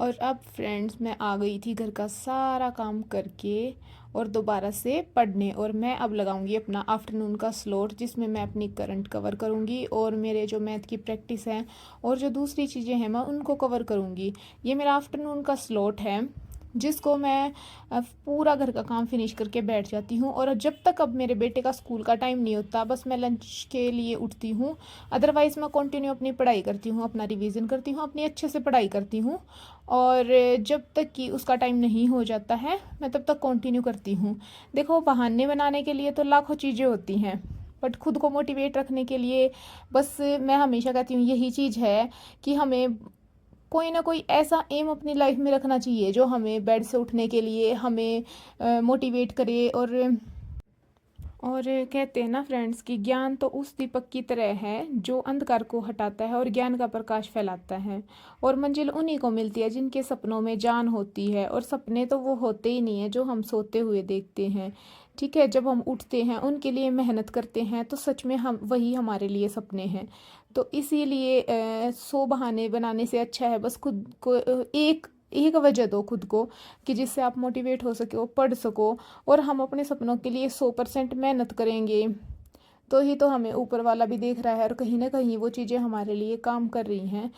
और अब फ्रेंड्स मैं आ गई थी घर का सारा काम करके और दोबारा से पढ़ने। और मैं अब लगाऊंगी अपना आफ्टरनून का स्लॉट जिसमें मैं अपनी करंट कवर करूंगी और मेरे जो मैथ की प्रैक्टिस है और जो दूसरी चीज़ें हैं मैं उनको कवर करूंगी। ये मेरा आफ्टरनून का स्लॉट है जिसको मैं पूरा घर का काम फिनिश करके बैठ जाती हूँ। और जब तक अब मेरे बेटे का स्कूल का टाइम नहीं होता बस मैं लंच के लिए उठती हूँ। अदरवाइज़ मैं कंटिन्यू अपनी पढ़ाई करती हूँ, अपना रिवीजन करती हूँ, अपनी अच्छे से पढ़ाई करती हूँ। और जब तक कि उसका टाइम नहीं हो जाता है मैं तब तक कंटिन्यू करती हूँ। देखो, बहाने बनाने के लिए तो लाखों चीज़ें होती हैं, बट खुद को मोटिवेट रखने के लिए बस मैं हमेशा कहती हूँ यही चीज़ है कि हमें कोई ना कोई ऐसा एम अपनी लाइफ में रखना चाहिए जो हमें बेड से उठने के लिए हमें मोटिवेट करे। और कहते हैं ना फ्रेंड्स कि ज्ञान तो उस दीपक की तरह है जो अंधकार को हटाता है और ज्ञान का प्रकाश फैलाता है। और मंजिल उन्हीं को मिलती है जिनके सपनों में जान होती है। और सपने तो वो होते ही नहीं है जो हम सोते हुए देखते हैं। ठीक है, जब हम उठते हैं उनके लिए मेहनत करते हैं तो सच में हम वही हमारे लिए सपने हैं। तो इसीलिए सौ बहाने बनाने से अच्छा है बस खुद को एक एक वजह दो खुद को कि जिससे आप मोटिवेट हो सको, पढ़ सको। और हम अपने सपनों के लिए 100% मेहनत करेंगे तो ही तो हमें ऊपर वाला भी देख रहा है और कहीं ना कहीं वो चीज़ें हमारे लिए काम कर रही हैं।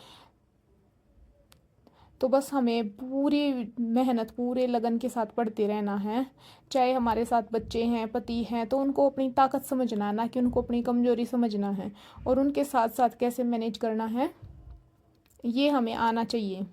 तो बस हमें पूरी मेहनत पूरे लगन के साथ पढ़ते रहना है। चाहे हमारे साथ बच्चे हैं, पति हैं, तो उनको अपनी ताकत समझना, ना कि उनको अपनी कमजोरी समझना है। और उनके साथ साथ कैसे मैनेज करना है ये हमें आना चाहिए।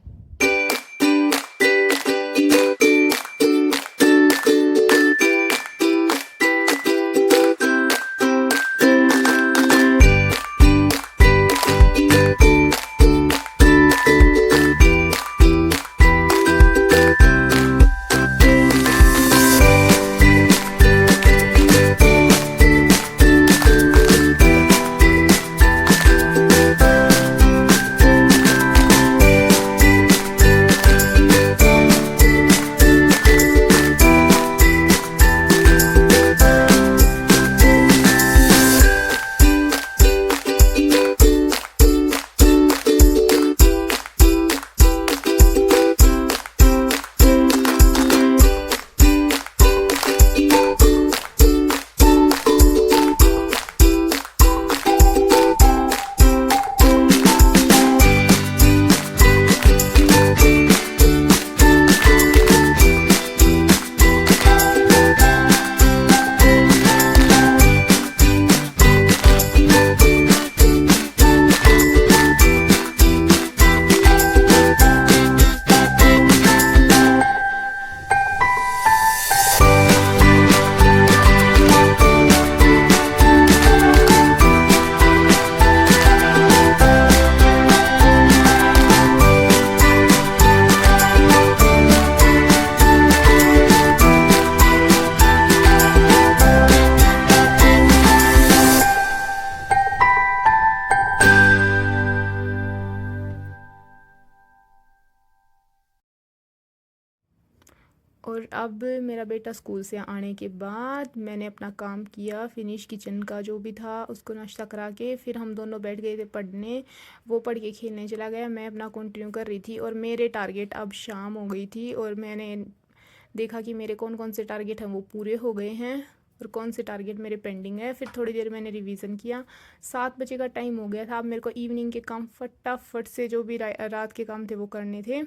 और अब मेरा बेटा स्कूल से आने के बाद मैंने अपना काम किया फिनिश, किचन का जो भी था उसको नाश्ता करा के फिर हम दोनों बैठ गए थे पढ़ने। वो पढ़ के खेलने चला गया, मैं अपना कंटिन्यू कर रही थी। और मेरे टारगेट अब शाम हो गई थी और मैंने देखा कि मेरे कौन कौन से टारगेट हैं वो पूरे हो गए हैं और कौन से टारगेट मेरे पेंडिंग है। फिर थोड़ी देर मैंने रिवीजन किया। 7 बजे का टाइम हो गया था। अब मेरे को इवनिंग के काम फटाफट से जो भी रात के काम थे वो करने थे।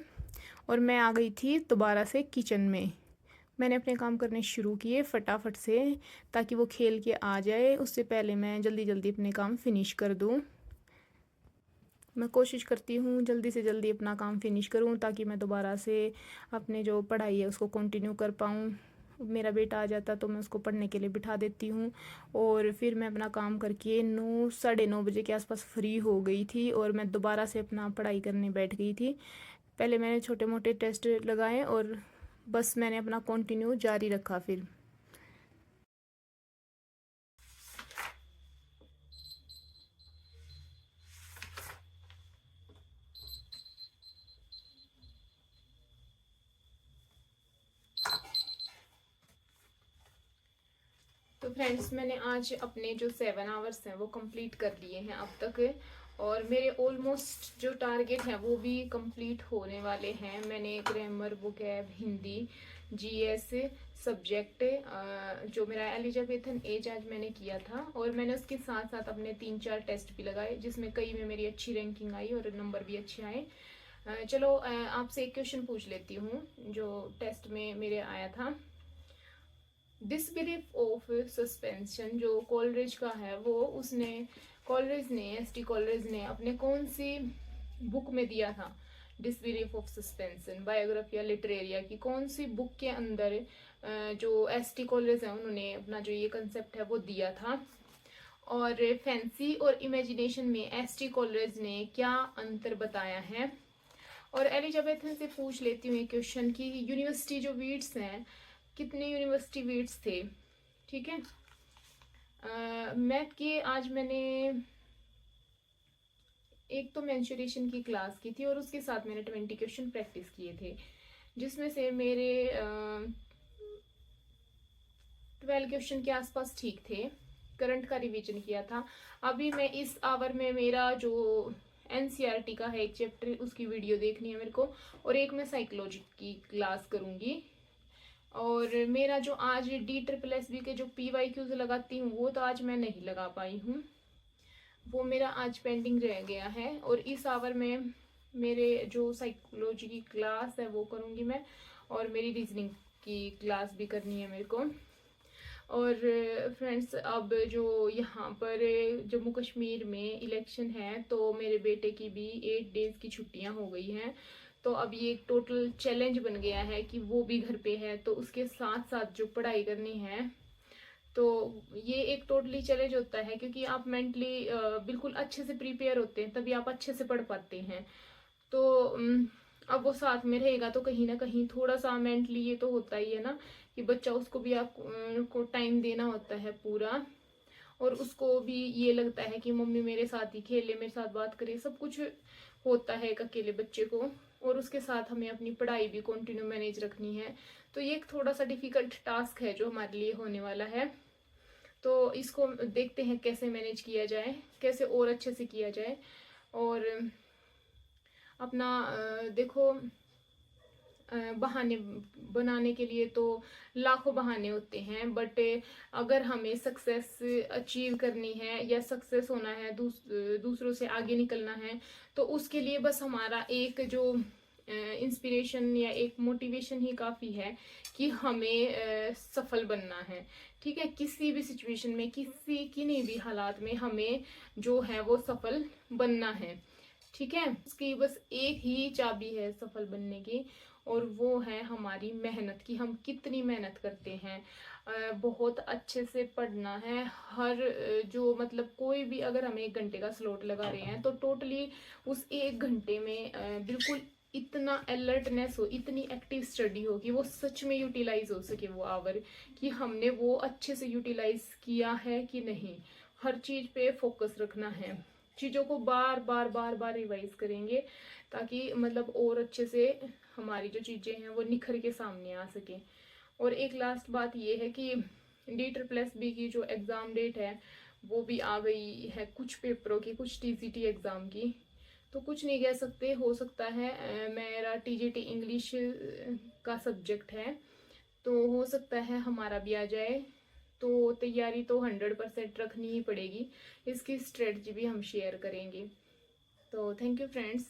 और मैं आ गई थी दोबारा से किचन में। मैंने अपने काम करने शुरू किए फटाफट से ताकि वो खेल के आ जाए, उससे पहले मैं जल्दी जल्दी अपने काम फिनिश कर दूँ। मैं कोशिश करती हूँ जल्दी से जल्दी अपना काम फिनिश करूँ ताकि मैं दोबारा से अपने जो पढ़ाई है उसको कंटिन्यू कर पाऊँ। मेरा बेटा आ जाता तो मैं उसको पढ़ने के लिए बिठा देती हूँ। और फिर मैं अपना काम करके 9 साढ़े 9 बजे के आसपास फ्री हो गई थी और मैं दोबारा से अपना पढ़ाई करने बैठ गई थी। पहले मैंने छोटे मोटे टेस्ट लगाए और बस मैंने अपना कंटिन्यू जारी रखा फिर। तो फ्रेंड्स मैंने आज अपने जो 7 आवर्स हैं वो कंप्लीट कर लिए हैं अब तक। और मेरे ऑलमोस्ट जो टारगेट हैं वो भी कंप्लीट होने वाले हैं। मैंने grammar, vocab, Hindi, GS subject जो मेरा एलिजाबेथन एज आज मैंने किया था, और मैंने उसके साथ साथ अपने 3-4 टेस्ट भी लगाए जिसमें कई में मेरी अच्छी रैंकिंग आई और नंबर भी अच्छे आए। चलो आपसे एक क्वेश्चन पूछ लेती हूँ जो टेस्ट में मेरे आया था। डिसबिलीफ ऑफ सस्पेंशन जो कॉलरेज का है, वो उसने कॉलरेज ने, एसटी कॉलरेज ने अपने कौन सी बुक में दिया था? डिसबिलीफ ऑफ सस्पेंशन बायोग्राफी या लिटरेरिया की कौन सी बुक के अंदर जो एसटी कॉलरेज है उन्होंने अपना जो ये कंसेप्ट है वो दिया था? और फैंसी और इमेजिनेशन में एसटी कॉलरेज ने क्या अंतर बताया है? और एलिजाबेथन से पूछ लेती हूँ एक क्वेश्चन की यूनिवर्सिटी जो वीट्स हैं, कितने यूनिवर्सिटी वीट्स थे? ठीक है, मैथ की आज मैंने एक तो मेंसुरेशन की क्लास की थी और उसके साथ मैंने 20 क्वेश्चन प्रैक्टिस किए थे, जिसमें से मेरे 12 क्वेश्चन के आसपास ठीक थे। करंट का रिवीजन किया था। अभी मैं इस आवर में मेरा जो एनसीईआरटी का है एक चैप्टर, उसकी वीडियो देखनी है मेरे को, और एक मैं साइकोलॉजी की क्लास करूंगी। और मेरा जो आज DSSS के जो PYQs लगाती हूँ वो तो आज मैं नहीं लगा पाई हूँ, वो मेरा आज पेंडिंग रह गया है। और इस आवर में मेरे जो साइकोलॉजी की क्लास है वो करूँगी मैं, और मेरी रीजनिंग की क्लास भी करनी है मेरे को। और फ्रेंड्स, अब जो यहाँ पर जम्मू कश्मीर में इलेक्शन है तो मेरे बेटे की भी 8 डेज की छुट्टियाँ हो गई हैं, तो अब ये एक टोटल चैलेंज बन गया है कि वो भी घर पे है तो उसके साथ साथ जो पढ़ाई करनी है, तो ये एक टोटली चैलेंज होता है क्योंकि आप मेंटली बिल्कुल अच्छे से प्रिपेयर होते हैं तभी आप अच्छे से पढ़ पाते हैं। तो अब वो साथ में रहेगा तो कहीं ना कहीं थोड़ा सा मेंटली ये तो होता ही है ना कि बच्चा, उसको भी आपको टाइम देना होता है पूरा, और उसको भी ये लगता है कि मम्मी मेरे साथ ही खेले, मेरे साथ बात करे, सब कुछ होता है एक अकेले बच्चे को, और उसके साथ हमें अपनी पढ़ाई भी कंटिन्यू मैनेज रखनी है। तो ये एक थोड़ा सा डिफिकल्ट टास्क है जो हमारे लिए होने वाला है। तो इसको देखते हैं कैसे मैनेज किया जाए, कैसे और अच्छे से किया जाए। और अपना देखो, बहाने बनाने के लिए तो लाखों बहाने होते हैं, बट अगर हमें सक्सेस अचीव करनी है या सक्सेस होना है, दूसरों से आगे निकलना है, तो उसके लिए बस हमारा एक जो इंस्पिरेशन या एक मोटिवेशन ही काफ़ी है कि हमें सफल बनना है। ठीक है, किसी भी सिचुएशन में, किन्हीं भी हालात में हमें जो है वो सफल बनना है। ठीक है, उसकी बस एक ही चाबी है सफल बनने की, और वो है हमारी मेहनत, कि हम कितनी मेहनत करते हैं। बहुत अच्छे से पढ़ना है। हर जो मतलब कोई भी, अगर हम 1 घंटे का स्लॉट लगा रहे हैं तो टोटली उस 1 घंटे में बिल्कुल इतना अलर्टनेस हो, इतनी एक्टिव स्टडी हो कि वो सच में यूटिलाइज हो सके वो आवर, कि हमने वो अच्छे से यूटिलाइज किया है कि नहीं। हर चीज पे फोकस रखना है, चीज़ों को बार बार बार बार रिवाइज करेंगे ताकि मतलब और अच्छे से हमारी जो चीज़ें हैं वो निखर के सामने आ सके। और एक लास्ट बात ये है कि DSSB की जो एग्ज़ाम डेट है वो भी आ गई है, कुछ पेपरों की, कुछ TCT एग्ज़ाम की। तो कुछ नहीं कह सकते, हो सकता है मेरा TGT इंग्लिश का सब्जेक्ट है तो हो सकता है हमारा भी आ जाए। तो तैयारी तो 100% रखनी ही पड़ेगी, इसकी स्ट्रेटजी भी हम शेयर करेंगे। तो थैंक यू फ्रेंड्स।